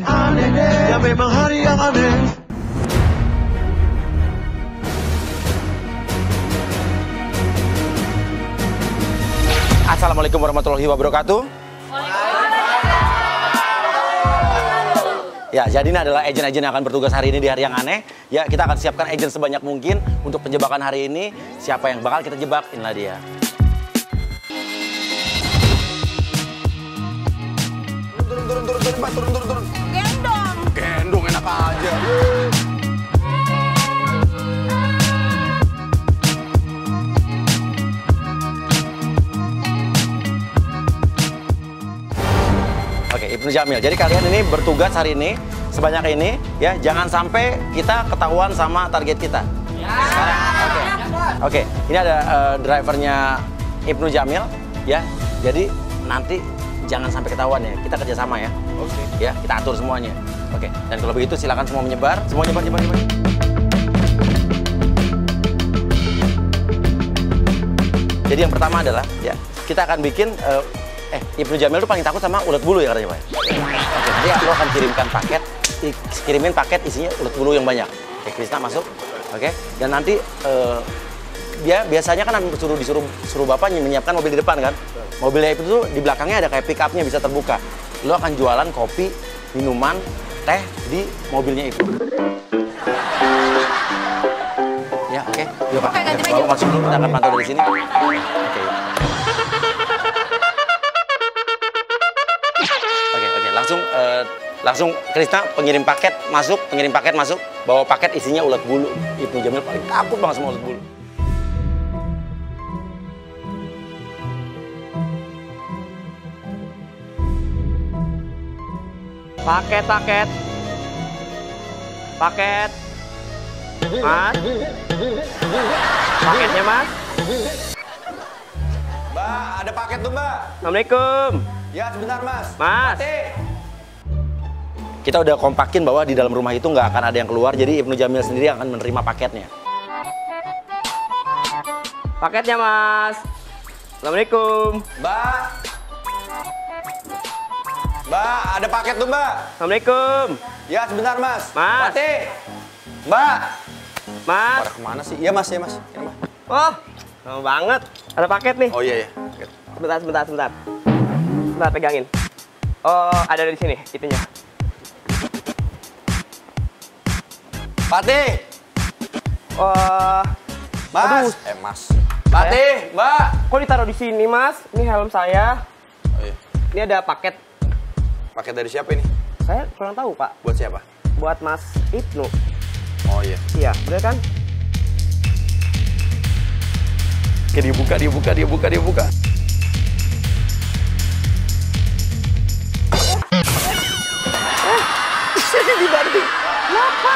Aneh deh, ya memang hari yang aneh. Assalamualaikum warahmatullahi wabarakatuh. Ya, jadi ini adalah agen-agen yang akan bertugas hari ini di hari yang aneh. Ya, kita akan siapkan agen sebanyak mungkin untuk penjebakan hari ini. Siapa yang bakal kita jebak, inilah dia. Turun. Gendong enak aja. Oke, Ibnu Jamil. Jadi kalian ini bertugas hari ini sebanyak ini ya, jangan sampai kita ketahuan sama target kita. Sekarang, oke. Ini ada drivernya Ibnu Jamil ya. Jadi nanti jangan sampai ketahuan ya. Kita kerjasama ya. Oke. Ya, kita atur semuanya. Oke. Dan kalau begitu silakan semua menyebar. Semua nyebar. Jadi yang pertama adalah ya, kita akan bikin Ibnu Jamil tuh paling takut sama ulet bulu ya katanya Pak. Oke, nanti aku akan kirimin paket isinya ulet bulu yang banyak. Oke, Krisna masuk. Oke, dan nanti dia biasanya kan disuruh bapaknya menyiapkan mobil di depan kan. Mobilnya itu tuh di belakangnya ada kayak pick up-nya bisa terbuka. Lo akan jualan kopi, minuman, teh di mobilnya itu. Ya, oke. Yuk Pak. Bawa masuk dulu, kita akan pantau dari sini. Oke. Langsung Krisna pengirim paket masuk, bawa paket isinya ulet bulu. Ibnu Jamil paling takut banget sama ulet bulu. Paket. Mas. Paketnya, Mas. Mbak, ada paket tuh, Mbak. Assalamualaikum. Ya, sebentar, Mas. Mas. Kita udah kompakin bahwa di dalam rumah itu nggak akan ada yang keluar, jadi Ibnu Jamil sendiri akan menerima paketnya. Paketnya, Mas. Assalamualaikum. Mbak, ada paket tuh, Mbak. Assalamualaikum. Ya, sebentar, Mas. Mas. Mbak. Mas. Pada kemana sih? Iya, Mas. Ya, Mbak. Oh, lama banget. Ada paket nih. Oh iya. Sebentar. Sebentar, pegangin. Oh, ada di sini, itunya. Fatih. Mas. Aduh. Mas. Fatih, Mbak. Kok ditaruh di sini, Mas? Ini helm saya. Oh iya. Ini ada paket. Paket dari siapa ini? Saya kurang tahu, Pak. Buat siapa? Buat Mas Ibnu. Oh iya. Iya, bener kan? Oke, dibuka. Dibanting. Kenapa?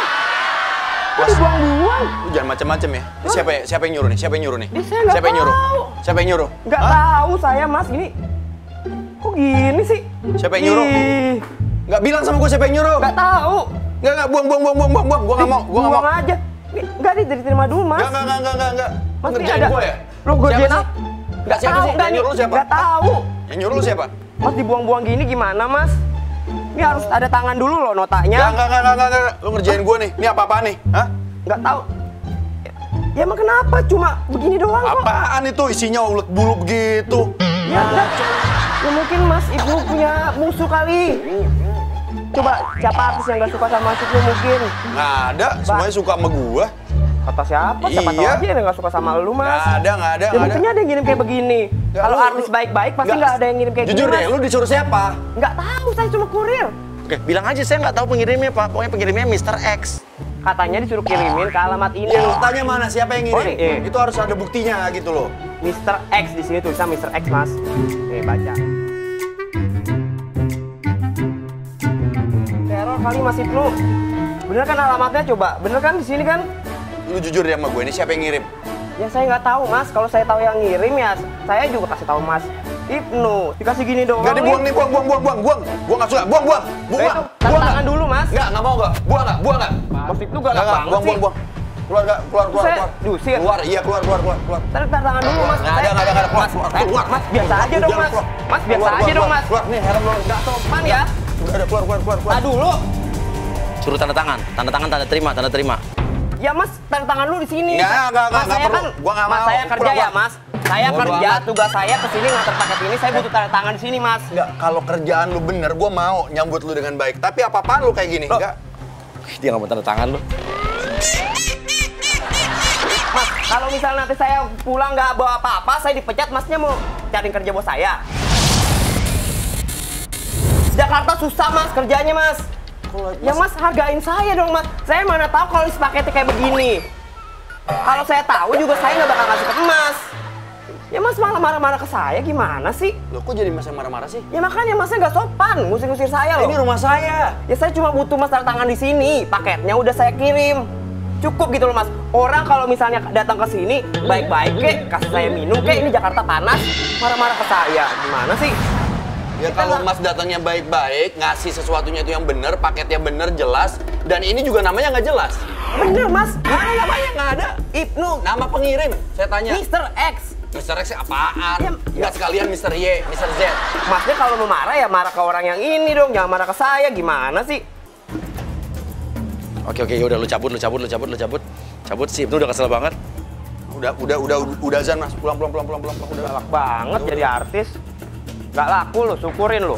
Kok dibuang-buang? Lu jangan macam-macam ya. Ini siapa yang nyuruh nih? Siapa yang nyuruh? Siapa yang nyuruh? Nggak tahu saya, Mas. Ini kok gini sih? Siapa yang nyuruh? Nggak bilang sama gue siapa yang nyuruh? Nggak tahu. Nggak, buang. Gue nggak mau. Buang aja. Nggak diterima dulu, Mas. Nggak. Mas, ini Ngerjain ada. gue ya? Lo ngerjain apa? Nggak siapa sih? Yang nyuruh lu siapa? Nggak tahu. Yang nyuruh lu siapa? Mas, dibuang-buang gini gimana, Mas? Ini harus ada tangan dulu loh notanya. Nggak. Lu ngerjain gue nih. Ini apa-apaan nih? Hah? Nggak tahu. Ya emang kenapa? Cuma begini doang kok. Apaan itu? Isinya ulet bulu begitu. Ya enggak. Ya mungkin Mas Ibnu punya musuh kali. Coba siapa artis yang nggak suka sama Mas Ibnu mungkin? Nggak ada. Semuanya suka sama gue. Kata siapa? Siapa tahu Iya. aja yang nggak suka sama lu, Mas. Nggak ada. Ya buktinya ada yang ngirim kayak begini. Kalau artis baik-baik pasti nggak ada yang ngirim kayak gini. Jujur deh, lu disuruh siapa? Nggak tahu, saya cuma kurir. Oke, bilang aja saya nggak tahu pengirimnya, Pak. Pokoknya pengirimnya Mr. X. Katanya disuruh kirimin ke alamat ini. Ya, tanya mana siapa yang ngirim? Oh, iya. Itu harus ada buktinya gitu loh. Mr. X di sini tulisan Mr. X, Mas. Nih, baca. Teror kali Mas Ibnu. Bener kan alamatnya coba? Bener kan di sini kan? Lu jujur deh sama gue, ini siapa yang ngirim? Ya saya nggak tahu, Mas. Kalau saya tahu yang ngirim ya saya juga kasih tahu Mas Ibnu. Dikasih gini doang. Nggak dibuang nih, buang. Gua nggak suka, buang. Itu tangan dulu, Mas. Nggak mau nggak? Buang nggak? Mas Ibnu galak banget sih. Buang. Keluar nggak? Keluar. Diusir. Keluar, iya keluar. Tarik tangan dulu mas. Nggak ada. Keluar. Mas biasa aja dong mas. Mas biasa aja dong mas. Keluar, nih helm lo. Nggak Sopan ya. Udah ada, keluar. Ah dulu. Suruh tanda tangan, tanda terima. Ya mas, tanda tangan lu di sini. Nggak perlu. Gua nggak mau. Saya kerja ya mas. Saya Bodo kerja, amat. tugas saya kesini ngantar paket ini. Saya butuh tanda tangan di sini mas. Nggak, kalau kerjaan lu bener, gua mau nyambut lu dengan baik. Tapi apa-apaan lu kayak gini? Loh. Nggak. Dia nggak mau tanda tangan lu. Mas, kalau misalnya nanti saya pulang nggak bawa apa-apa, saya dipecat, masnya mau cari kerja bos saya. Jakarta susah mas kerjanya mas. Ya mas hargain saya dong mas. Saya mana tahu kalau isi paketnya kayak begini. Kalau saya tahu juga saya nggak bakal ngasih ke emas. Ya mas malah marah-marah ke saya gimana sih? Loh, kok jadi mas yang marah-marah sih? Ya makanya masnya nggak sopan, ngusir-ngusir saya loh. Ini rumah saya. Ya saya cuma butuh mas tanda tangan di sini. Paketnya udah saya kirim. Cukup gitu loh mas. Orang kalau misalnya datang ke sini baik-baik kek, kasih saya minum kek, ini Jakarta panas, marah-marah ke saya. Gimana sih? Ya kalau mas datangnya baik-baik, ngasih sesuatunya itu yang bener, paketnya bener, jelas. Dan ini juga namanya nggak jelas. Bener mas. Mana namanya nggak ada? Ibnu, Nama pengirim, saya tanya. Mr. X. Mr. X apaan? Ya, Nggak sekalian Mr. Y, Mr. Z. Masnya kalau mau marah ya marah ke orang yang ini dong, jangan marah ke saya. Gimana sih? Oke, udah lu cabut. Cabut sih, itu udah kesel banget. Udah Zan mas, pulang. Udah. Galak banget jadi artis. Gak laku lo, syukurin lo.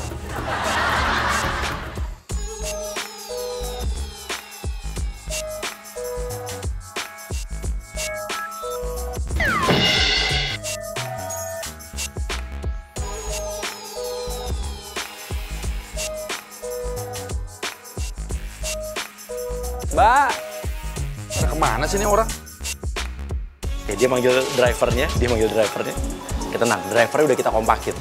Mbak, pada kemana sih ini orang? Oke, dia manggil drivernya. Kita tenang, drivernya udah kita kompakin.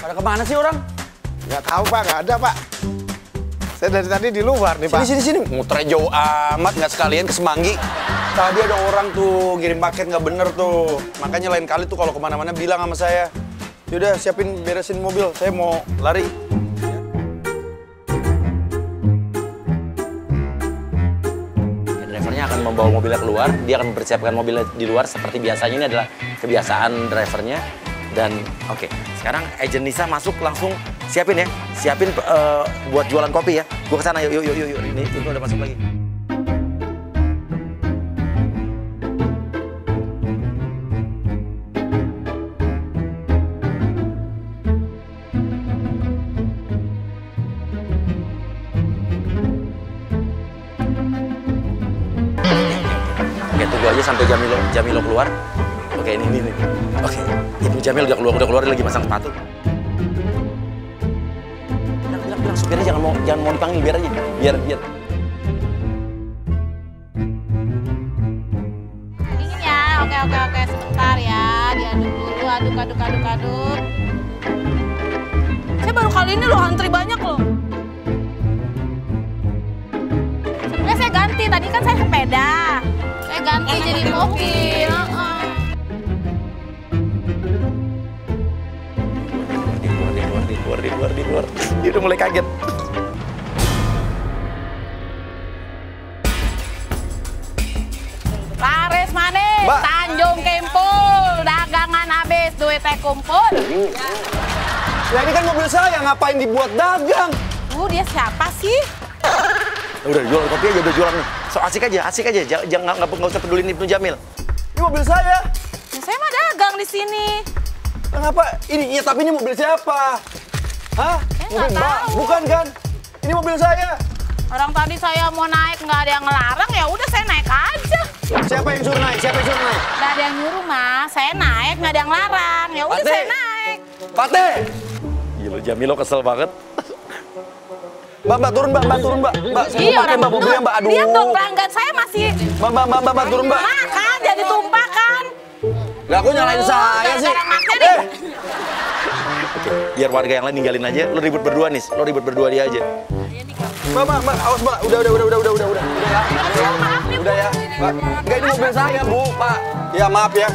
Pada kemana sih orang? Nggak tahu Pak, nggak ada Pak. Saya dari tadi di luar nih Pak. Sini. Muternya jauh amat, nggak sekalian ke Semanggi. Tadi ada orang tuh ngirim paket nggak bener tuh. Makanya lain kali tuh kalau kemana-mana bilang sama saya. Yaudah siapin beresin mobil, saya mau lari. Drivernya akan membawa mobilnya keluar, dia akan mempersiapkan mobilnya di luar seperti biasanya. Ini adalah kebiasaan drivernya. Dan oke, sekarang agent Nisa masuk langsung siapin buat jualan kopi ya. Gua kesana yuk. Ini udah masuk lagi. Oke, tunggu aja sampai Jamilo keluar. Oke, ini. Oke, Ibnu Jamil udah keluar dia lagi masang sepatu. Bilang supirnya jangan mau dipanggil, biar aja. Biar. Dingin ya, oke, sebentar ya. Diaduk dulu, aduk. Saya baru kali ini loh antri banyak loh. Sebenarnya saya ganti, tadi kan saya sepeda. Saya ganti jadi mobil. Di luar. Dia udah mulai kaget. Laris manis, Mbak. Tanjung Kimpul, dagangan habis, duitnya kumpul. Ya ini kan mobil saya, ngapain dibuat dagang? Dia siapa sih? Udah jualan kopi aja, udah jualan nih. So asik aja. Jangan nggak usah pedulin Ibnu Jamil. Ini mobil saya. Saya mah dagang di sini. Kenapa? Iya, tapi ini mobil siapa? Hah? Saya Mobil nggak Mbak? tahu. Bukan kan? Ini mobil saya. Orang tadi saya mau naik nggak ada yang ngelarang, ya udah saya naik aja. Siapa yang suruh naik? Nggak ada yang nyuruh mas, saya naik nggak ada yang larang, ya udah Pate. saya naik. Pate! Gila, Jamilo kesel banget. Mbak, turun Mbak. Mbak, saya mau pakai Mbak mobilnya Mbak. Aduh. Lihat dong pelanggan saya masih Mbak, turun Mbak. makan jadi tumpah kan. Nggak, aku nyalain saya sih. Gara-gara masnya nih. Oke, biar warga yang lain ninggalin aja. Lo ribut berdua nih, dia aja. Mbak, awas Mbak. Udah ya. Udah ya. Mbak, enggak ini mobil saya Bu, Pak. Ya maaf ya.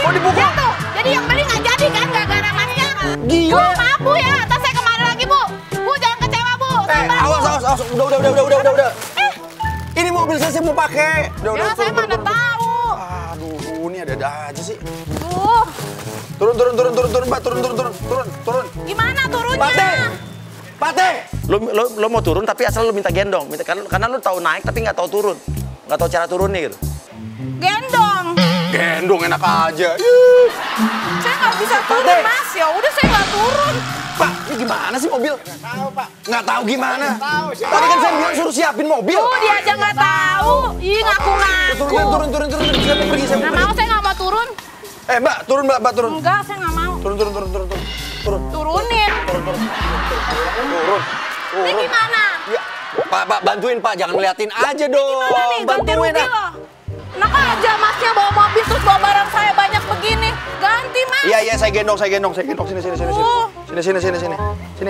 Mau dipukul tuh. Jadi yang beli nggak jadi kan gara-gara masnya. Gila. Bu, maaf Bu ya, atas saya kemana lagi Bu? Bu jangan kecewa Bu. Sabar, Bu. Awas. Udah. mau pakai. Ya saya mana tahu. Aduh, ini ada aja sih. Tuh. Turun, Mbak. Turun. Gimana turunnya? Pate. Lo mau turun tapi asal lo minta gendong. Karena lo tahu naik tapi nggak tahu turun. Nggak tahu cara turunnya gitu. Gendong. Gendong enak aja. Saya nggak bisa turun, Mas. Ya udah saya nggak turun. Pak, ini gimana sih mobil? Nggak tahu, Pak. Nggak tahu gimana? Nggak tahu, siapa? Tadi kan saya bilang suruh siapin mobil. Dia aja nggak tahu. Ih, ngaku-ngaku. Turun. Saya mau pergi, Nggak mau, saya nggak mau turun. Mbak, turun, Mbak, turun. Enggak, saya nggak mau. Turun. Turunin. Ini gimana? Ya, Pak, bantuin, Pak. Jangan ngeliatin aja dong. Gimana nih? Ganti Bantuin, rugi ah. loh. Enak aja Masnya bawa mobil terus bawa barang saya banyak begini. Ganti, Mas. Iya, saya gendong. Sini.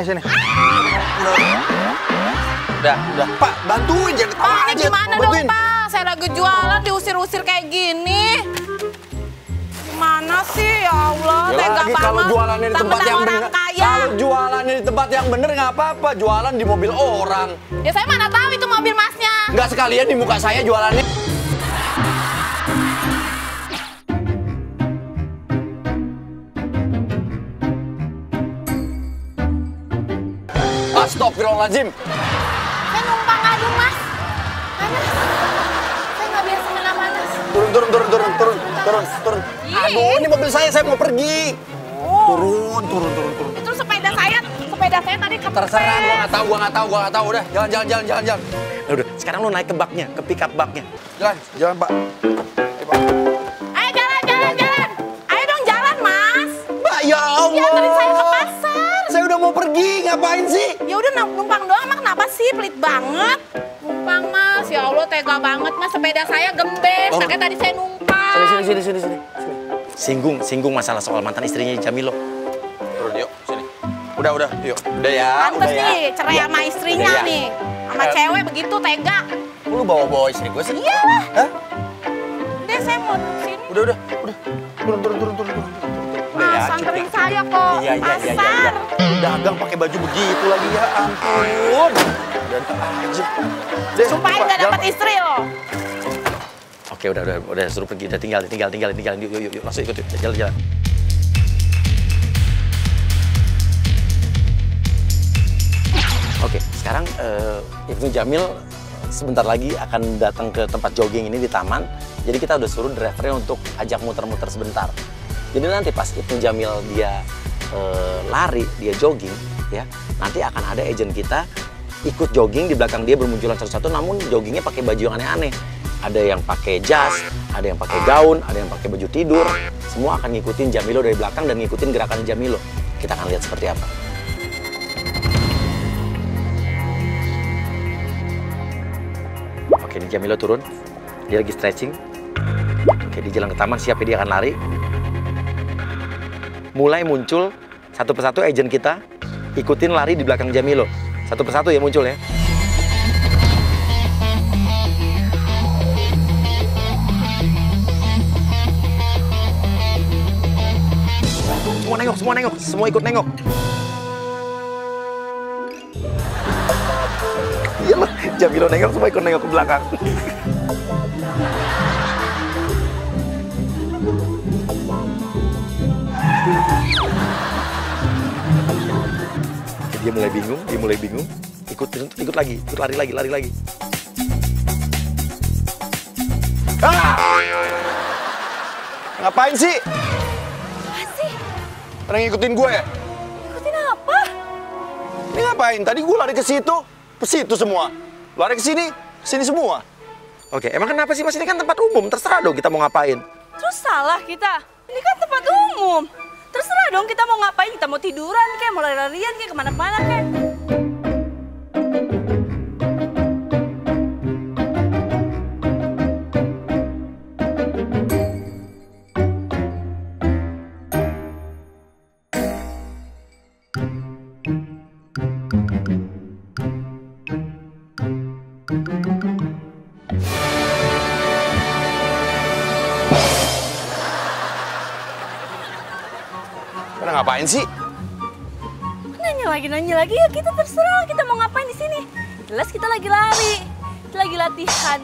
Sini. Udah. Pak, bantuin, jangan ketawa Pak, ini aja. gimana dong, Pak? Saya lagi jualan diusir-usir kayak gini. Gimana sih? Ya Allah, Ya tega lagi, kalau banget. jualannya di tempat yang bener. Kalau jualannya di tempat yang bener nggak apa-apa. Jualan di mobil orang. Ya saya mana tahu itu mobil Masnya. Nggak sekalian di muka saya jualannya. Astagfirullahaladzim. Saya numpang aduh, Mas. Panas. Saya nggak biasa mana-mana. Turun. Aduh, ini mobil saya mau pergi. Turun. Itu sepeda saya tadi kempes. Terserah, gua nggak tahu. Udah, jalan. Udah, sekarang lo naik ke baknya, ke pick up baknya. Jalan, Pak. Ayo jalan. Ayo dong jalan, Mas. Mbak, ya Allah. Ya, tadi saya ke pasar. Saya udah mau pergi, ngapain sih? Ya udah numpang doang, emang kenapa sih? Pelit banget. Numpang, Mas. Ya Allah, tega banget, Mas. Sepeda saya gembes. Makanya tadi saya numpang. Sini. Singgung masalah soal mantan istrinya Jamilo. Turun, yuk, sini. Udah, yuk. Udah ya. Pantes nih, cerai sama istrinya Udah ya. nih. Sama cewek begitu, tega. Lu bawa istri gue sih? Iyalah. Hah? Deh, saya mau sini. Udah. Turun. Mas, anterin saya kok. Iya. Pasar. Dagang pakai baju begitu lagi, ya ampun. Ganteng aja. Supaya nggak dapat istri loh. Oke, udah suruh pergi, udah tinggal. Yuk, langsung ikut, yuk, jalan. Oke, sekarang Ibnu Jamil sebentar lagi akan datang ke tempat jogging ini di taman. Jadi kita udah suruh drivernya untuk ajak muter-muter sebentar. Jadi nanti pas Ibnu Jamil dia lari, dia jogging, ya nanti akan ada agent kita ikut jogging di belakang dia bermunculan satu-satu, namun joggingnya pakai baju yang aneh-aneh. Ada yang pakai jas, ada yang pakai gaun, ada yang pakai baju tidur. Semua akan ngikutin Jamilo dari belakang dan ngikutin gerakan Jamilo. Kita akan lihat seperti apa. Oke, ini Jamilo turun. Dia lagi stretching. Oke, di jalan ke taman, siap dia akan lari. Mulai muncul satu persatu agent kita ikutin lari di belakang Jamilo. Satu persatu ya muncul ya. Semua ikut nengok. Iyalah, Jamilo nengok, semua ikut nengok ke belakang. Dia mulai bingung. Ikut lari lagi. Ngapain sih? Pernah ngikutin gue ya? Ikutin apa? Ini ngapain? Tadi gue lari ke situ semua. Lari ke sini semua. Oke, emang kenapa sih Mas? Ini kan tempat umum, terserah dong kita mau ngapain. Terus salah kita? Ini kan tempat umum. Terserah dong kita mau ngapain, kita mau tiduran kayak, mau lari-larian kayak, kemana-mana kayak. Pernah ngapain sih? Nanya lagi ya, kita terserah kita mau ngapain di sini. Jelas kita lagi lari, kita lagi latihan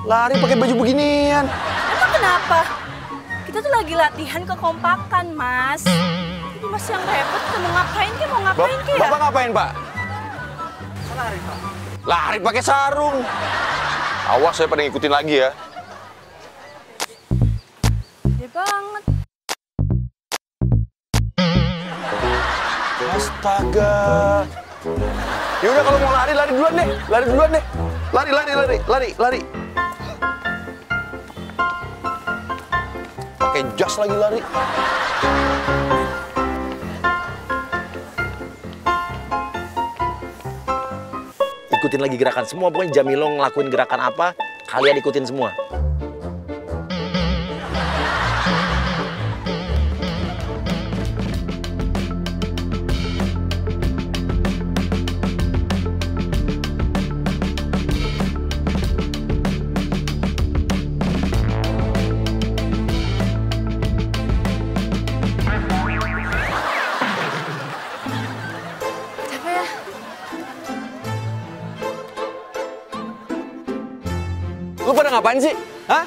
Lari pakai baju beginian. Emang kenapa? Kita tuh lagi latihan kekompakan, Mas. Ini Mas yang repot, kita mau ngapain ke? Mau ngapain ke ya? Bapak ngapain, Pak? Lari, Pak. Lari pakai sarung. Awas saya pada ngikutin lagi ya. Gede banget. Astaga. Ya udah kalau mau lari duluan deh. Lari duluan deh. Lari. Pakai jas lagi lari. Ikutin lagi gerakan semua, pokoknya Jamilo ngelakuin gerakan apa, kalian ikutin semua. Capek ya? Lu pada ngapain sih? Hah?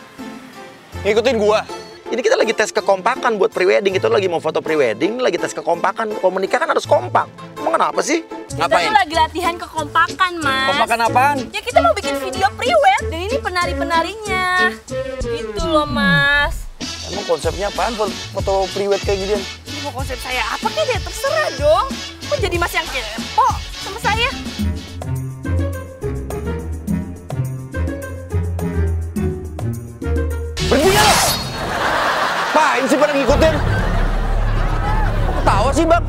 Ngikutin gua? Ini kita lagi tes kekompakan buat prewedding, kita lagi mau foto prewedding, lagi tes kekompakan. Kalau menikah kan harus kompak. Emang kenapa sih? Kita tuh lagi latihan kekompakan, Mas. Kompakan apaan? Ya kita mau bikin video priwed dan ini penari-penarinya. Gitu loh, Mas. Emang konsepnya apaan foto priwet kayak ginian? Ini mau konsep saya apa kayak deh, terserah dong. Kok jadi Mas yang kepo sama saya? Berhenti nggak lo? Apaan sih pada ngikutin? Kok ketawa sih, Bang?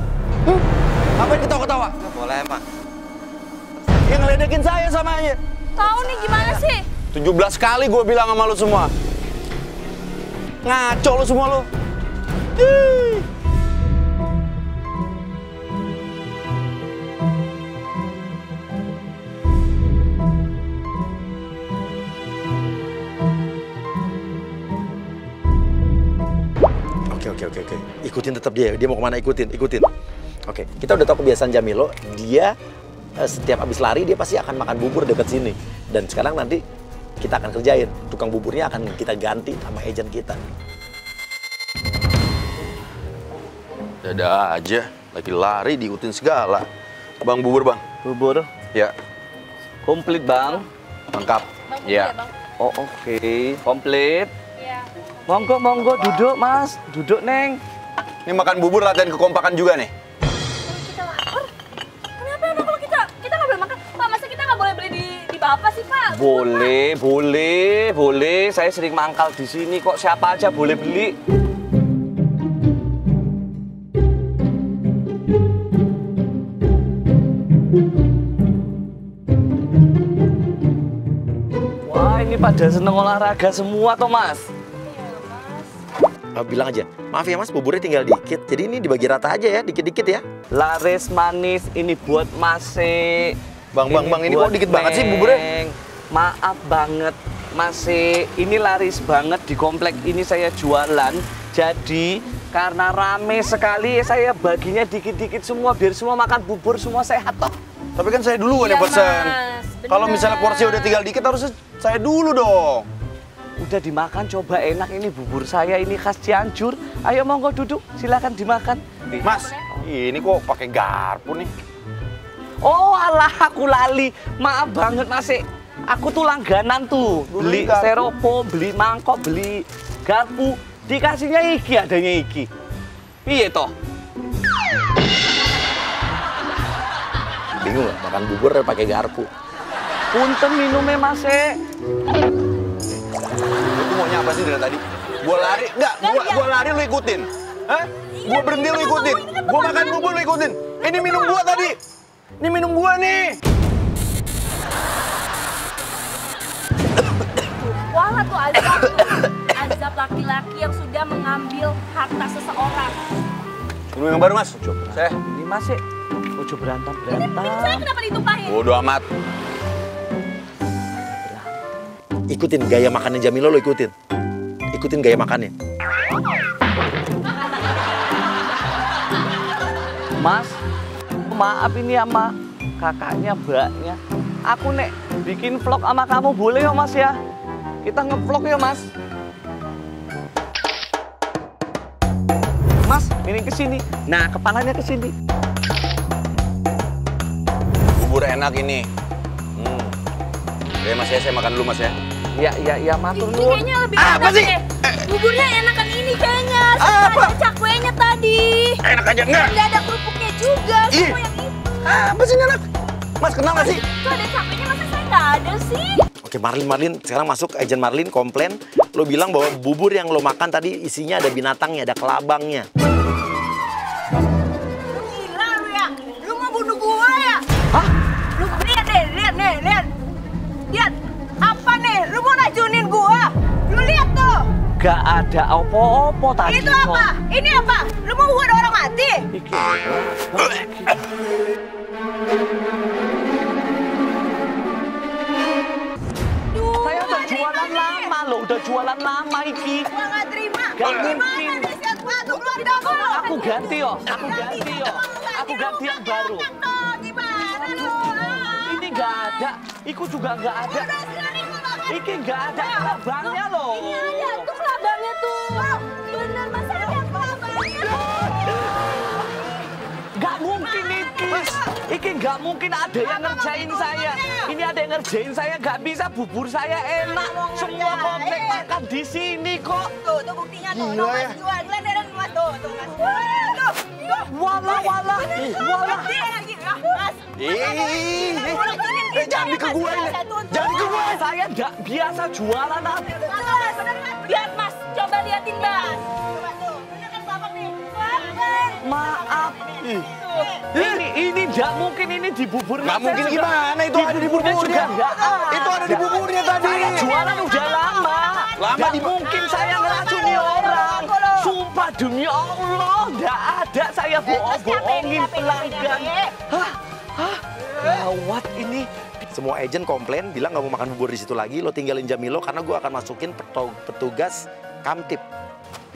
Ngapain ketawa-ketawa? Boleh, Pak. Yang ngeledekin saya sama aja. Tahu nih gimana sih? 17 kali gue bilang sama lu semua. Ngaco lu semua lu. Ih. Oke. Ikutin tetap dia mau kemana ikutin. Oke, kita udah tahu kebiasaan Jamilo, dia setiap habis lari dia pasti akan makan bubur dekat sini. Dan sekarang nanti kita akan kerjain, tukang buburnya akan kita ganti sama agent kita. Ada aja, lagi lari diikutin segala. Bang, bubur bang. Bubur Ya, komplit, Bang. lengkap. Ya. Oh, oke. Komplit. Iya. Monggo, duduk, Mas. Duduk, Neng. Ini makan bubur latihan kekompakan juga nih. Kita lapar. Kenapa emang kalau kita nggak boleh makan? Pak, masa kita nggak boleh beli di Bapak sih, Pak? Boleh. Saya sering mangkal di sini kok. Siapa aja boleh beli. Wah, ini pada seneng olahraga semua, toh, Mas. Bilang aja, maaf ya Mas, buburnya tinggal dikit. Jadi ini dibagi rata aja ya, dikit-dikit ya. Laris manis, ini buat Mase. Bang, ini kok dikit banget sih buburnya? Maaf banget, Mase. Ini laris banget di komplek ini saya jualan. Jadi karena rame sekali, saya baginya dikit-dikit semua biar semua makan bubur, semua sehat toh. Tapi kan saya duluan Iya, yang pesen. Mas, bener. Kalau misalnya porsi udah tinggal dikit harusnya saya dulu dong. Udah dimakan, coba enak ini bubur saya ini khas Cianjur. Ayo monggo duduk, silakan dimakan. Mas, ini kok pakai garpu nih? Oh alah, aku lali. Maaf banget Mas. Aku tuh langganan tuh. Beli garpu. styrofoam, beli mangkok, beli garpu. Dikasihnya iki, adanya iki. Piye toh? Bingung nggak makan bubur pakai garpu. Punten minumnya Mas. Lu maunya apa sih dari tadi? Gua lari, gua lari lu ikutin. Hah? Gua berhenti lu ikutin. Gua makan bubur lu ikutin. Ini minum gua tadi. Ini minum gua nih. Wala tuh azab tuh. Azab laki-laki yang sudah mengambil harta seseorang. Minum yang baru, Mas. Saya. Ini Mas, ojo berantem. Minum saya kenapa ditumpahin? Bodo amat. Ikutin gaya makannya Jamilo, lo ikutin. Ikutin gaya makannya. Mas, maaf ini sama kakaknya, mbaknya. Aku nek bikin vlog sama kamu boleh ya Mas ya? Kita ngevlog ya, Mas. Mas, miring ke sini. Nah, kepalanya ke sini. Bubur enak ini. Ya Mas ya, saya makan dulu Mas ya. Ya, matur Ini nuwun. kayaknya lebih enak sih? deh. Buburnya enakan ini kayaknya. Sama ada cakwenya tadi. Enak aja enggak? Nggak ada kerupuknya juga. Ih. Sama yang itu. Apa sih ini enak? Mas kenal gak sih? Itu ada cakwenya, masa saya nggak ada sih? Oke, Marlin, sekarang masuk agent Marlin komplain. Lo bilang bahwa bubur yang lo makan tadi isinya ada binatangnya, ada kelabangnya. Gila lu ya. Lu mau bunuh gua ya? Hah? Lu lihat deh, lihat. Lihat. Apa nih? Lu mau racunin gua? Lu lihat tuh. Gak ada opo-opo tadi. Itu apa? Ini apa? Lu mau gua ada orang mati? Iki. Saya udah jualan lama loh, udah jualan lama iki. Gua nggak terima. Gak Gimana mungkin. nih siap batu keluar dapur? Aku ganti yo. Aku ganti yang baru. Gimana lu? Ini gak ada, iku juga gak ada. Iki gak ada kelabangnya loh. Ini ada tuh kelabangnya tuh. Bener Mas, ada kelabangnya. Gak mungkin iki gak mungkin ada yang ngerjain saya. Ini ada yang ngerjain saya, gak bisa. Bubur saya enak, semua komplek makan di sini kok. Tuh buktinya tuh. Tuh Mas jual. Lihat deh Mas tuh Mas. Tuh. Walah. Gede lagi. Mas. Jangan ke gue ini. Jangan ke gue. Saya gak biasa jualan apa. Lihat Mas, coba liatin Mas. Coba tuh, bener kan babak nih. Maaf. Ini gak mungkin ini di bubur. Gak mungkin gimana? Itu ada di buburnya. Itu ada di buburnya tadi. Saya jualan udah lama. Lama Gak mungkin saya ngeracuni orang. Sumpah demi Allah, gak ada saya bohong-bohongin pelanggan. Gawat ini. Semua agent komplain, bilang nggak mau makan bubur di situ lagi. Lo tinggalin Jamilo karena gue akan masukin petugas kamtip.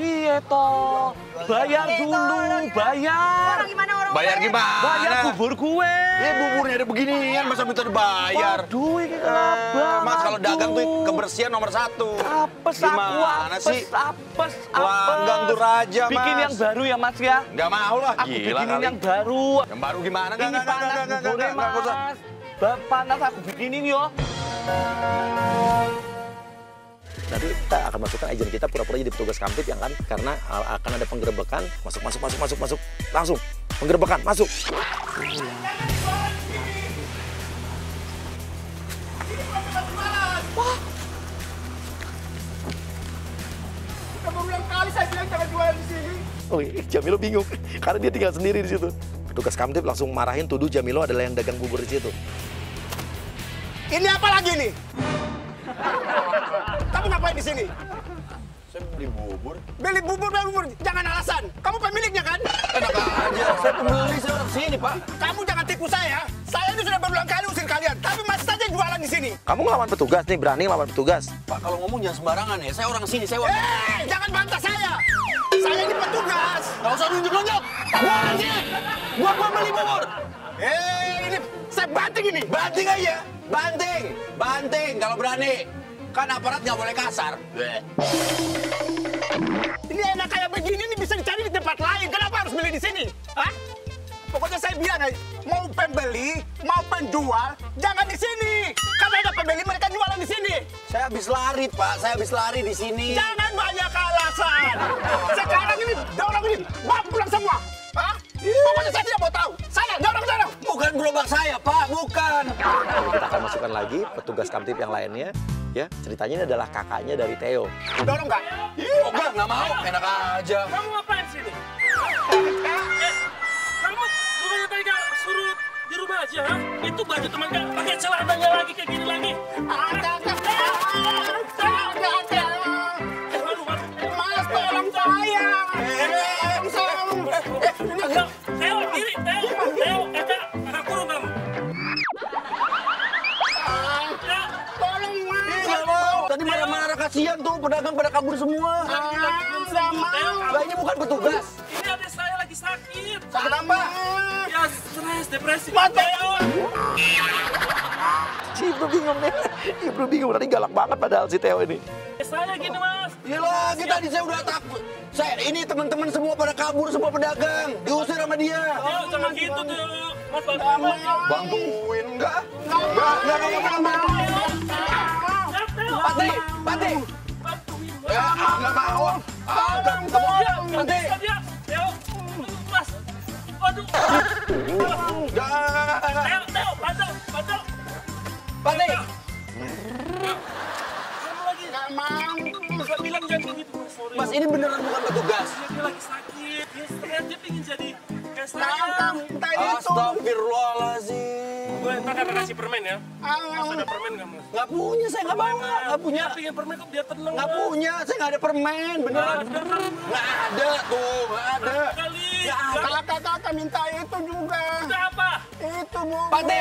Iya toh, bayar dulu, bayar. Bayar gimana? Bayar bubur gue. Buburnya ada beginian, masa minta dibayar? Aduh, ini kelabang. Mas kalau dagang tuh kebersihan nomor 1. Apes Gimana sih? Apes. Pelanggan tuh raja, Mas. Bikin yang baru ya, Mas ya. Nggak mau lah, Aku gila bikinin kali. yang baru. Yang baru gimana? Ini panas buburnya, Mas. Panas aku bikinin yo. Nanti kita akan masukkan agent kita pura-pura jadi petugas kamtip yang kan, karena akan ada penggerebekan. Masuk. Langsung. Penggerebekan, masuk. Berulang kali saya bilang jangan jualan di sini. Oh, Jamilo bingung karena dia tinggal sendiri di situ. Petugas kamtip langsung marahin, tuduh Jamilo adalah yang dagang bubur di situ. Ini apa lagi nih? Kamu ngapain di sini? Saya beli bubur. Beli bubur. Jangan alasan. Kamu pemiliknya kan? Enak aja, saya pembeli, saya orang sini, Pak. Kamu jangan tipu saya. Saya ini sudah berulang kali usir kalian, tapi masih saja jualan di sini. Kamu ngelawan petugas nih, berani ngelawan petugas. Pak, kalau ngomong jangan sembarangan ya. Saya orang sini, saya orang... Jangan bantah saya. Saya ini petugas. Nggak usah nunjuk-nunjuk. Gua anjing. Gua beli bubur. Ini saya banting ini. Banting aja. Banting kalau berani. Kan aparat nggak boleh kasar. Ini enak kayak begini nih bisa dicari di tempat lain. Kenapa harus beli di sini? Hah? Pokoknya saya bilang, mau pembeli, mau penjual, jangan di sini. Karena ada pembeli, mereka jualan di sini. Saya habis lari, Pak. Saya habis lari di sini. Jangan banyak alasan. Sekarang ini, dorong ini, bawa pulang semua. Hah? Pokoknya saya tidak mau tahu. Saya, dorong. Bukan gerobak saya, Pak. Bukan. Kita akan masukkan lagi petugas kamtip yang lainnya. Ya, ceritanya ini adalah kakaknya dari Theo. Dorong nggak? Nggak mau. Enak aja. Kamu ngapain sini? Kamu bukannya tadi gak suruh di rumah aja, ha? Itu baju teman gak pakai celananya lagi kayak gini lagi. Mas, tolong saya. Teo, diri, Teo, kakak kurung kamu. Tolong, Mas. Nggak mau. Tadi marah-marah kasihan tuh. Pedagang pada kabur semua. Nggak mau. Lah, ini bukan petugas. Ini adik saya lagi sakit. Sakit apa? Ya, stres, depresi. Mas, Teo. Si Ibnu bingung nih. Ibnu bingung, tadi galak banget padahal si Theo ini. Saya gini mas. Iya lagi tadi saya udah takut. Ini teman-teman semua pada kabur, semua pedagang. Diusir sama dia. Theo jangan gitu Theo. Mas bantuin mas. Bantuin enggak? Enggak. Pati. Ya, enggak mau. Nanti. Theo. Mas. Waduh. Theo, bantu. Pati. Kamu lagi. Nggak mau. Bisa bilang jangan begitu mas. Sorry. Mas, ini beneran bukan petugas. Dia lagi sakit. Dia pingin jadi kayak saya. Astagfirullahaladzim. Gue ntar kakak kasih permen ya. Mas ada permen nggak mas? Nggak punya, saya nggak bawa. Nggak punya. Dia pingin permen kok biar tenang. Nggak punya, saya nggak ada permen. Beneran. Nggak ada tuh, nggak ada. Kali. Kakak minta itu juga. Udah apa? Itu bu. Pati.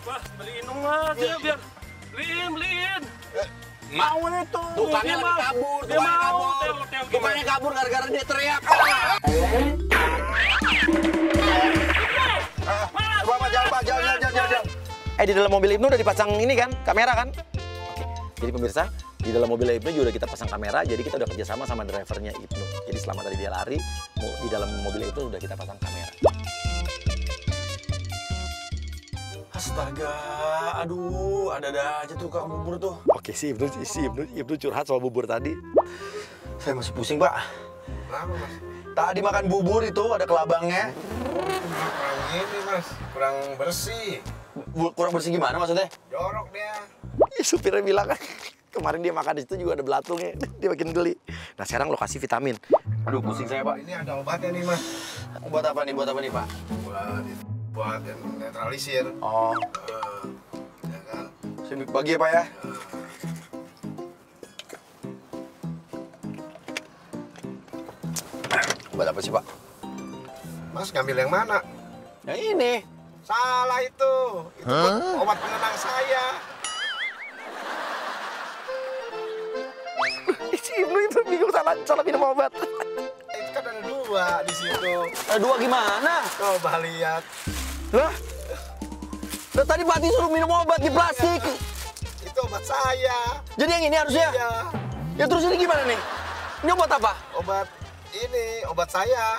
Wah, beliin dong mas. Ya biar. Beliin. Mau itu. Tukangnya lagi kabur, Dia mau. Theo, Tukangnya kabur gara-gara dia teriak. Pak, jalan. Di dalam mobil Ibnu udah dipasang ini kan, kamera kan? Oke. Jadi pemirsa, di dalam mobil Ibnu juga udah kita pasang kamera, jadi kita udah kerjasama sama drivernya Ibnu. Jadi selama tadi dia lari, di dalam mobil itu udah kita pasang kamera. Astaga, aduh, ada aja tukang bubur tuh. Oke, si Ibnu curhat soal bubur tadi. Saya masih pusing, Pak. Kenapa, Mas? Tadi makan bubur itu ada kelabangnya. Kurang ini, Mas. Kurang bersih. Kurang bersih gimana maksudnya? Jorok dia. Supirnya bilang kan, kemarin dia makan di situ juga ada belatungnya. Dia makin geli. Nah, sekarang lo kasih vitamin. Aduh, pusing saya, Pak. Ini ada obatnya nih, Mas. Buat apa nih, Pak? Buat yang netralisir. Oh, Ya kan? sini bagi ya, Pak ya. Buat apa sih, Pak? Mas ngambil yang mana? Yang ini. Salah itu. Itu buat obat penenang saya. Si Ibnu itu bingung salah minum obat. Itu kan ada dua di situ. Dua gimana? Coba lihat. Lah? Tadi Pati suruh minum obat di plastik. Itu obat saya. Jadi yang ini harusnya? Iya. Ya terus ini gimana nih? Ini obat apa? Obat saya.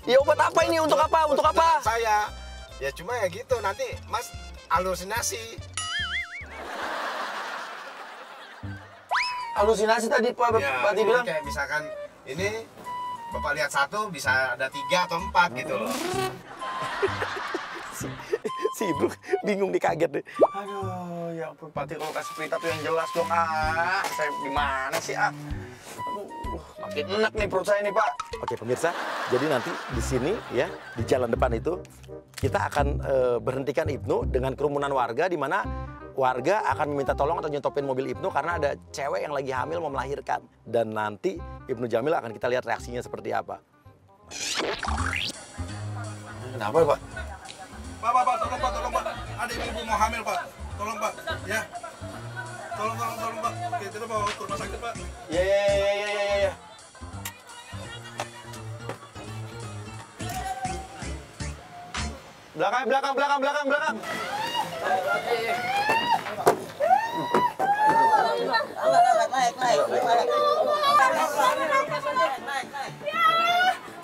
Ya obat apa ini? Untuk apa? Untuk apa? Saya. Ya cuma ya gitu, nanti Mas halusinasi. Halusinasi tadi Pak Pati bilang. Kayak misalkan ini Bapak lihat satu bisa ada 3 atau 4 gitu loh. Si Ibnu bingung nih, kaget deh. Aduh, ya ampun Pati, kalau kasih berita tuh yang jelas dong. Saya gimana sih Aduh, makin enak nih perut saya nih Pak. Oke pemirsa, jadi nanti di sini ya, di jalan depan itu kita akan berhentikan Ibnu dengan kerumunan warga, di mana warga akan meminta tolong atau nyetopin mobil Ibnu karena ada cewek yang lagi hamil mau melahirkan. Dan nanti Ibnu Jamil akan kita lihat reaksinya seperti apa. Kenapa Pak? Pak, tolong Pak. Ada ibu mau hamil Pak. Tolong Pak, ya. Tolong Pak. Kita bawa ke rumah sakit Pak. Ya. Belakang.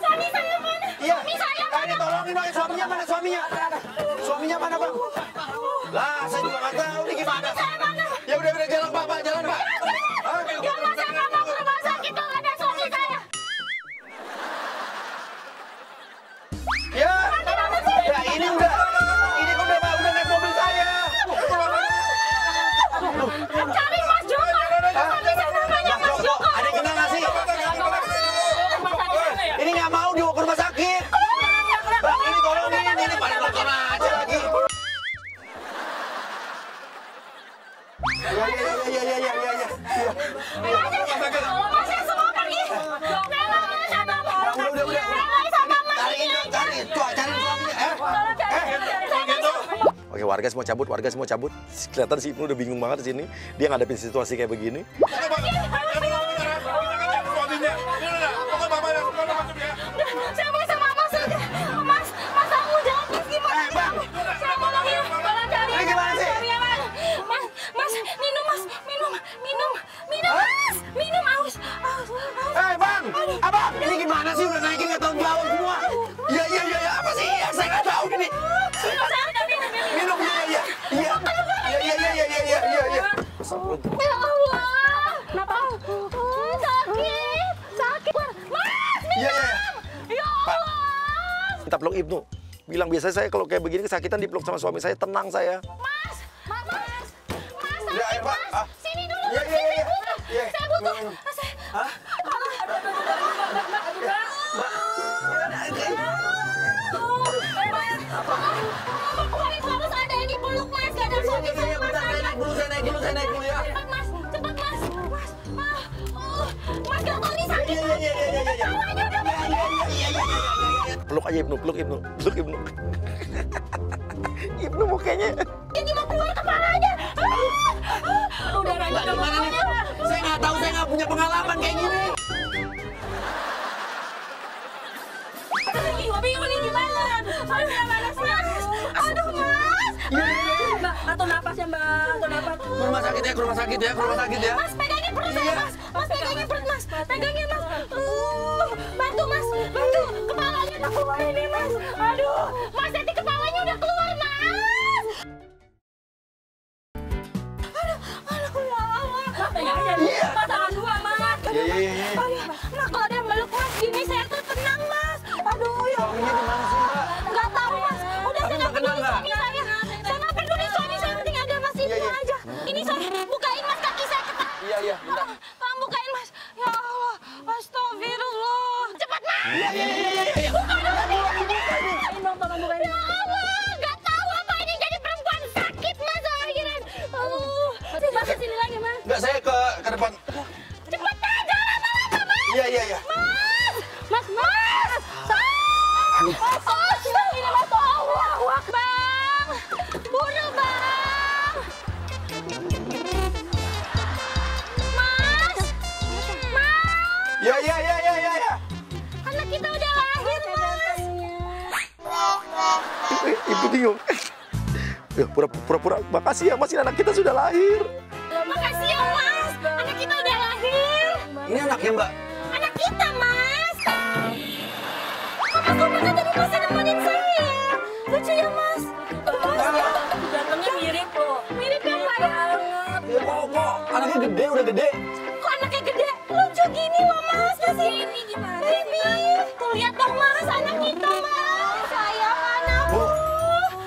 Suami saya mana? Iya. Suami saya mana? Tolongin Bang, suaminya? Suaminya mana Bang? Lah, saya juga nggak tahu nih gimana. Ya udah jalan Pak. Ya mas, saya nggak mau ke rumah sakit kalau ada suami saya. Ya ini udah naik mobil saya. Cari Mas Joko. Suami saya namanya Mas Joko. Ada yang kenal nggak sih? Ini nggak mau dibawa ke rumah sakit. Bang, ini tolongin, ini pada nonton aja lagi. Iya. Kalau Mas saya semua pergi. Saya nggak mau sama Mas. Udah. Cariin suaminya. Oke, warga semua cabut. Kelihatan si Ibnu udah bingung banget di sini. Dia ngadepin situasi kayak begini. Saya mau sama Mas aja. Mas, aku jangan pergi Mas. Saya tolong ya. Tolong cari Ini gimana sih? suami yang lain. minta peluk Ibnu. Bilang biasa saya kalau kayak begini kesakitan dipeluk sama suami saya, tenang saya. Mas, Ya, ayo, Pak. Mas, sini dulu, Iya, Mas, iya, iya. saya butuh. Mas, Hah? Mas, harus ada yang dipeluk, Mas. Gak ada suami saya, Mas. Saya naik dulu ya. Cepat, Mas, Mas. Mas, gak tahu nih sakit. Kepalanya udah Peluk aja Ibnu, peluk Ibnu, peluk Ibnu. Ibnu mukanya. Ini mau keluar kepalanya. Udaranya udah Gimana nih? Saya nggak tahu, saya nggak punya pengalaman kayak gini. Bingung nih gimana? Aduh, Mas. Mbak, atur napas ya Mbak, atur napas. Ke rumah sakit ya, ke rumah sakit ya, ke rumah sakit ya. Mas, pegangin perut saya, Mas. Mas, pegangin perut, Mas. Pegangin, Mas. Bantu, Mas. Bantu. Kepalanya udah keluar ini, Mas. Aduh. Mas, nanti kepalanya udah keluar, Mas. Aduh, ya Allah. Pegang aja, Mas, tangan dua, Mas. Iya. Nah, kalau dia meluk Mas gini, saya tuh tenang, Mas. Aduh, ya Suaminya di mana sih, Mbak? nggak tahu, Mas. Udah saya nggak peduli nggak? suami saya. Saya nggak peduli suami saya, penting ada Mas ini Iya. aja. Ini saya bukain, Mas, kaki saya ketat. Iya, bentar. Bang, bukain, Mas. Ya Allah, astagfirullah. Cepat, Mas. Iya. Bukain dong, tolong bukain. Ya Allah, nggak tahu apa ini jadi perempuan sakit, Mas, akhiran. Mas, ke sini lagi, Mas. Enggak, saya ke depan. Cepat aja, lama-lama, Mas. Iya. Mas. Astagfirullah, Allahu Akbar. Buru, Bang. Mas. Iya. Anak kita udah lahir, Mas. Ibu bingung. Ya, pura-pura makasih ya Mas, ini anak kita sudah lahir. Makasih ya, Mas. Anak kita udah lahir. Ini anaknya, Mbak. Anak kita, Mas. Kok Mas tadi masih nemenin saya? Lucu ya, Mas. Gantengnya mirip loh. Mirip ya, Pak, ya? Ya, kok anaknya gede, udah gede. Kok anaknya gede? Lucu gini loh, Mas. Ini gimana? Ini. Tuh, lihat dong, Mas. Anak kita, Mas. Sayang anakku. Bu,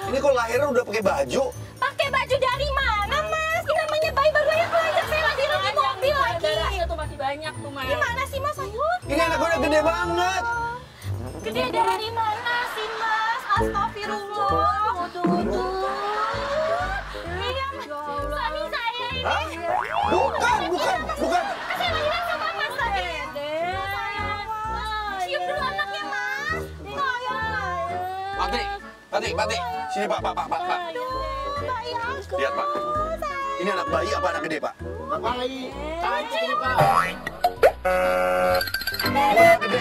ini kok lahirnya udah pakai baju? Pakai baju dari mana, Mas? Ini namanya bayi baru aja belajar. Saya lagi di mobil lagi. Darahnya tuh masih banyak tuh, Mas. Gimana sih, Mas? Ayo. Ini anak udah gede banget. Gede dari mana sih, Mas? Astagfirullah. Tuh. Iya, Mas. Suami saya ini. Hah? Bukan. Saya lahiran sama Mas tadi. Sayang, Mas. Cium dulu anaknya, Mas. Sayang. Pati. Sini, Pak. Aduh, bayi aku. Lihat, Pak. Ini anak bayi apa anak gede, Pak? Bayi. Cari Pak. Anak gede.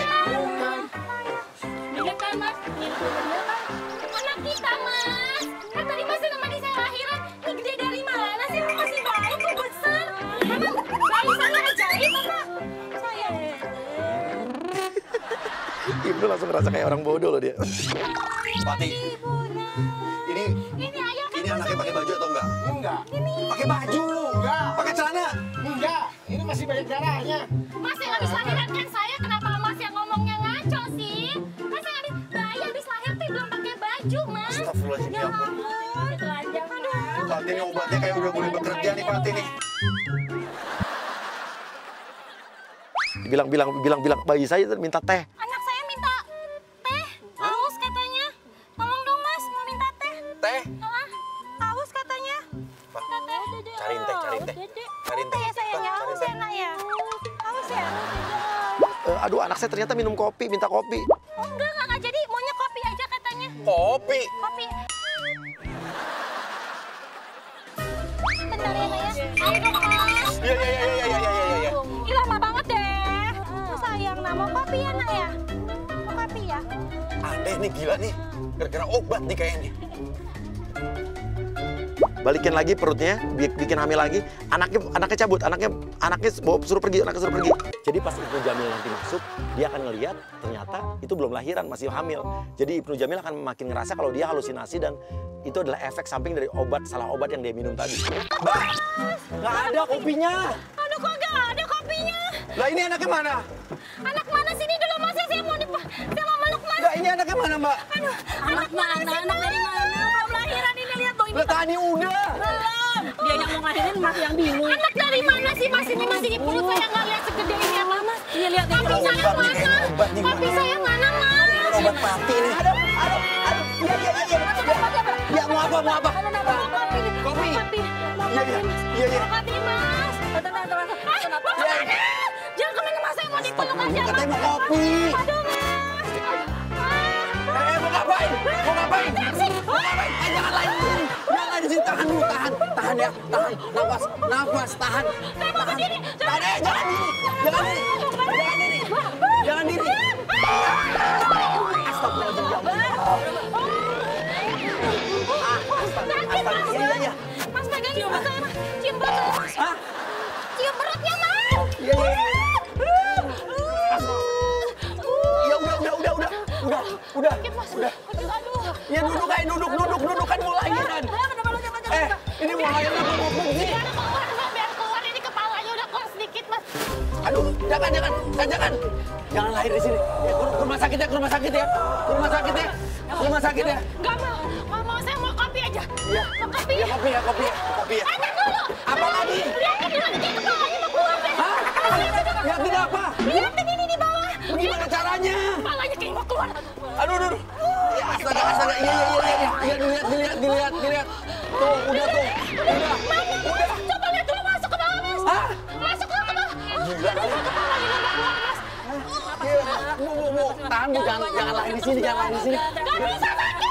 Mirip kan, Mas? Mirip kan? Anak kita, Mas. Kan tadi masih nemani saya lahiran. Ini gede dari mana sih? Masih bayi kok besar. Emang bayi sana ajaib apa? Saya. Ibnu langsung ngerasa kayak orang bodoh loh dia. Pati, Ini ayah kan ini anaknya pakai baju atau enggak? Enggak. Pakai baju. Enggak. Pakai celana. Enggak. Ini masih banyak darahnya. Mas yang habis lahiran kan saya, kenapa Mas yang ngomongnya ngaco sih? Kan saya bayi habis lahir tuh belum pakai baju, Mas. Astagfirullahaladzim, ya ampun. Masih telanjang, Mas. Pati ini obatnya kayak udah mulai bekerja nih, Pati nih. Bilang bayi saya minta teh. Anak saya minta teh, haus katanya. Tolong dong, Mas, mau minta teh. Teh. Haus katanya. Pak, Minta teh. cariin teh. Cariin Teh teh. ya sayangnya, Cariin haus teh. ya, Nak ya. Haus ya. Aduh, anak saya ternyata minum kopi, minta kopi. Oh, enggak jadi, maunya kopi aja katanya. Kopi. Kopi. Bentar ya, Nak ya. Ayo dong, Mas. Iya. Ih, lama banget deh. Sayang, Nak, mau kopi ya, Nak ya? Mau kopi ya? Aneh nih, gila nih. Gara-gara obat nih kayaknya. Balikin lagi perutnya, bikin hamil lagi. Anaknya cabut, anaknya suruh pergi. Jadi pas Ibnu Jamil nanti masuk, dia akan ngelihat ternyata itu belum lahiran, masih hamil. Jadi Ibnu Jamil akan makin ngerasa kalau dia halusinasi dan itu adalah efek samping dari salah obat yang dia minum tadi. Nggak ada kopinya. Aduh, kok nggak ada kopinya? Lah ini anaknya mana? Anak mana sini dulu, Mas? Saya mau meluk, Mas. Nggak, ini anaknya mana, Mbak? Aduh, anak mana? Anak dari mana? Belum lahiran ini, lihat dong. Ini Tadi udah. belum. Dia yang mau ngelahirin Mas yang bingung. Anak dari mana sih Mas? Ini masih di perut saya nggak lihat segede ini apa Mas? Iya lihat yang papi saya mana? Papi saya mana Mas? Obat mati nih. Aduh. Iya. Ya mau apa? Kopi. Iya. Kopi Mas. Kenapa? Jangan kemana Mas? Saya mau dipeluk aja Mas. Katanya mau kopi. Aduh Mas. Mau ngapain? Jangan lain di sini. Tahan dulu, tahan ya. Nafas, tahan. Jangan diri. Iya. Mas pegangin perut saya Mas. Cium perut saya Mas. Cium perutnya Mas. Iya. Udah. Aduh. Ya duduk kan mau lahiran. Ini mau lahiran apa mau fungsi? Biar keluar ini kepalanya udah keluar sedikit Mas. Aduh, jangan. Jangan lahir di sini. Ya, ke rumah sakit ya. Ke rumah sakit ya. Gak mau, saya mau kopi aja. Iya. Mau kopi. Ya kopi ya. Aja dulu. Apa lagi? Lihatin di mana kepalanya mau keluar deh. Hah? Lihatin apa? Lihatin ini di bawah. Gimana caranya? Kepalanya kayak mau keluar. Aduh. Ya, astaga. Iya, dilihat. Tuh, udah. Mana? Coba lihat dulu masuk ke bawah Mas. Hah? Masuk ke bawah. Gila. Kepalanya mau keluar Mas. Bu. Tahan Bu, jangan lahir di sini. Gak bisa sakit.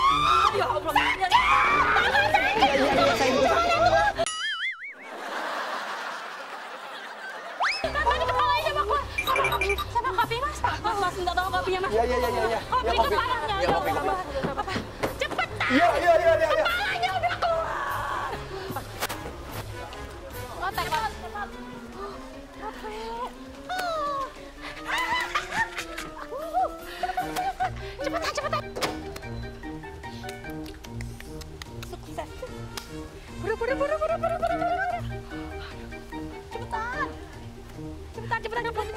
Ya Allah. Iya, saya buka. Tadi kepalanya mau keluar. Sama kopi Mas. Mas minta tolong kopinya Mas. Iya. Kopi Ya, kepalanya. Ya, kopi. Apa? Cepetan. Iya. Kepalanya udah keluar. Otak Mas. Cepetan. Sukses. Buru. Cepetan.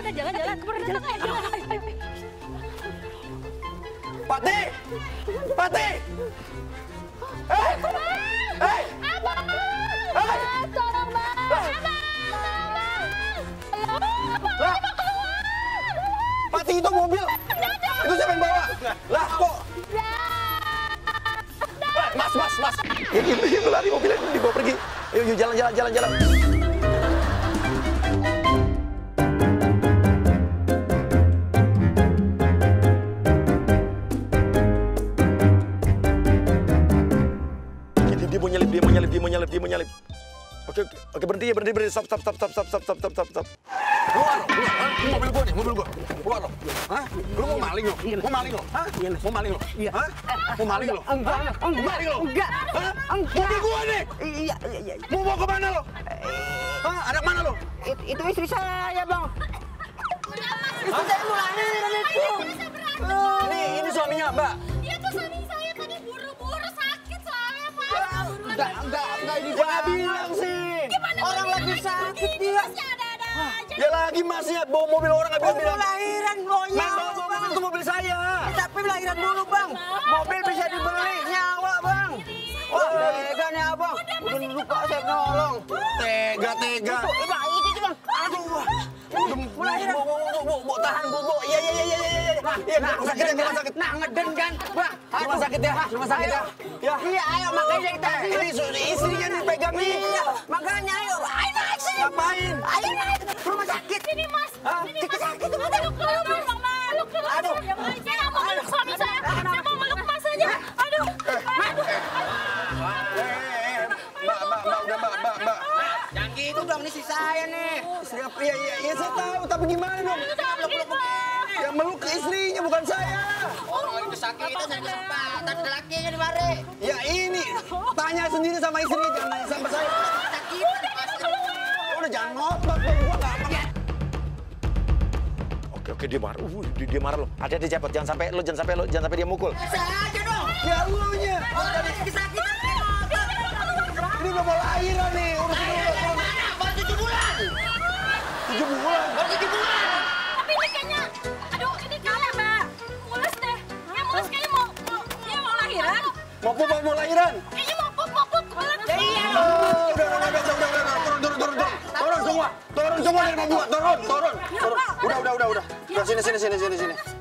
Jalan. Ayo. Pati! Hei! Abang! Tolong Bang! Lah! Pati itu mobil! Itu siapa yang bawa? Lah kok? Mas! Itu lari mobilnya dibawa pergi. Ayo jalan. Dia mau nyalip. Oke, berhenti. Stop. Keluar. Mobil gua. Keluar lo. Hah? Lu mau maling lo? Mau maling lo? Hah? Mau maling lo? Iya. Hah? Mau maling lo? Enggak. Hah? Mobil gua nih. Iya. Mau bawa ke mana lo? Hah? Anak mana lo? Itu istri saya, Bang. Istri saya mulanya itu. Ini suaminya, Mbak. Dia tuh suami saya tadi buru-buru sakit soalnya Mas. Enggak ini dia nggak bilang sih. Orang lagi sakit dia. Ada aja. Ya lagi masnya bawa mobil orang nggak bilang. Lahiran monyet. Bawa itu mobil saya. Tapi lahiran dulu, Bang. Mobil bisa dibeli nyawa, Bang. Wah, tega nih Abang. Udah lupa saya nolong. Tega. Bang, itu Bang. Aduh. Lahiran. Bu, tahan, Bu. Iya. Rumah sakit. Nah, ngeden kan, Bang. Rumah sakit ya. Ya. Iya, ayo makanya kita Ini istrinya dipegang nih. Iya, makanya ayo. Ayo naik sini. Ngapain? Ayo naik. Rumah sakit. Sini Mas. Hah? Kita sakit. Meluk dulu. Aduh. Saya mau meluk suami saya. Saya mau meluk Mas aja. Aduh. Mbak. Jangan gitu dong, ini si saya nih. Siapa? Iya, saya tahu. Tapi gimana dong? Yang meluk istrinya bukan saya. Orang lagi kesakitan, ada kesempatan. Ada lakinya di mari. Ya ini. Tanya sendiri sama istrinya, jangan nanya sama saya. Sakitan, pasti. Udah jangan ngotot dong, gua nggak apa. Oke, dia marah. Dia marah loh. Hati-hati cepet, jangan sampai dia mukul. Saya aja dong. Ya elunya. Orang lagi kesakitan. Ini udah mau lahiran nih. Mana? Baru 7 bulan. 7 bulan. Baru 7 bulan. Tapi ini kayaknya, aduh ini kalah Mbak. Mules deh. Yang mules kayaknya mau Mau pup mau lahiran? Kayaknya mau pup. Udah, turun semua. Turun semua dari mobil gua, turun. Udah.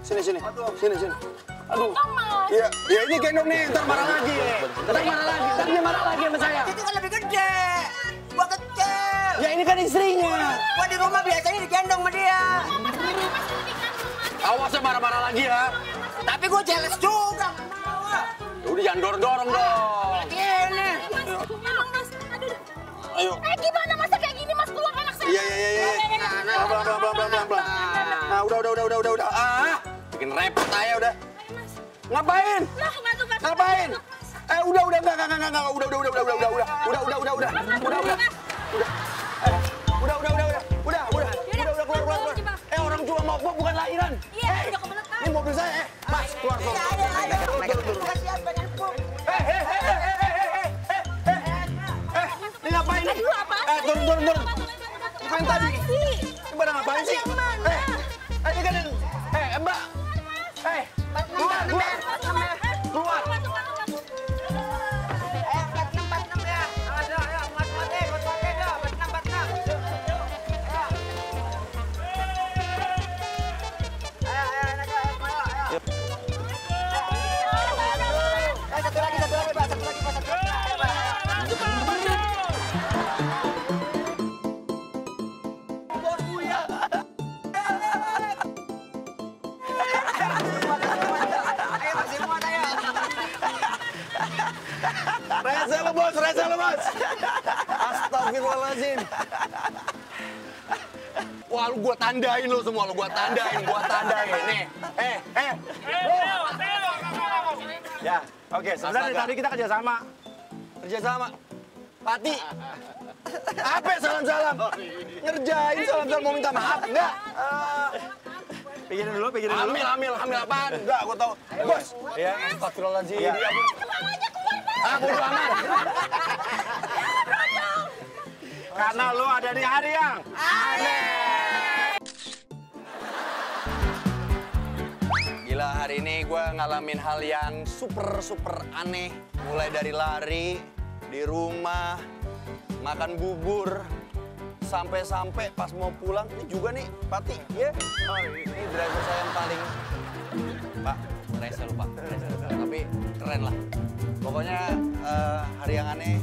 Sini. Aduh. Iya, ini gendong nih, ntar marah lagi. Ntar dia marah lagi sama saya. Itu kan lebih gede. Gua kecil. Ya ini kan istrinya. Gua di rumah biasanya digendong sama dia. Awas ya marah-marah lagi ya. Tapi gua jealous juga. Udah jangan dorong-dorong dong. Gini. Emang mas, aduh. Ayo. Gimana masa kayak gini mas keluar anak saya? Iya. Pelan. Nah, udah. Bikin repot aja udah. Ngapain? Ngapain? Udah, enggak. Udah, keluar. Orang cuma mau pup bukan lahiran. Iya, udah kebelet kan. Ini mobil saya, Mas, keluar. Ini ngapain nih? Turun. Ngapain tadi? Ini pada ngapain sih? Ini kan, Mbak. Keluar. Rese lo, Bos. Astagfirullahaladzim. Wah, lu gua tandain lo semua, gua tandain. Nih. Ya, oke. Sebenarnya tadi kita kerjasama. Pati. Apa ya salam-salam? Ngerjain salam-salam mau minta maaf, enggak? Pikirin dulu. Hamil apaan? Enggak, gua tahu. Bos. Ya, astagfirullahaladzim. Iya. Bodo amat. Karena lo ada di hari yang aneh. Gila, hari ini gue ngalamin hal yang super aneh. Mulai dari lari di rumah, makan bubur, sampai pas mau pulang ini juga nih Pati ya. Ini driver saya yang paling Pak, rese lu Pak, tapi keren lah. Pokoknya hari yang aneh